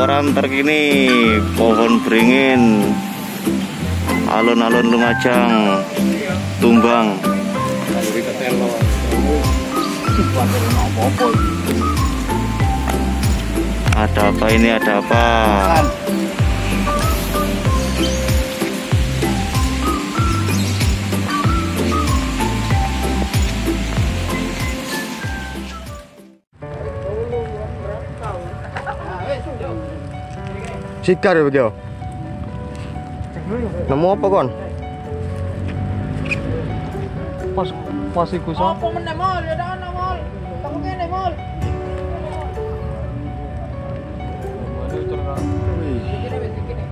laporan terkini pohon beringin alun-alun Lumajang tumbang. Ada apa ini? Ada apa? Sikar ya begitu. Nemu apa kon? Pas iku so. Apa meneh mall ya dak ana mall. Temu kene mall. Kene wis kene.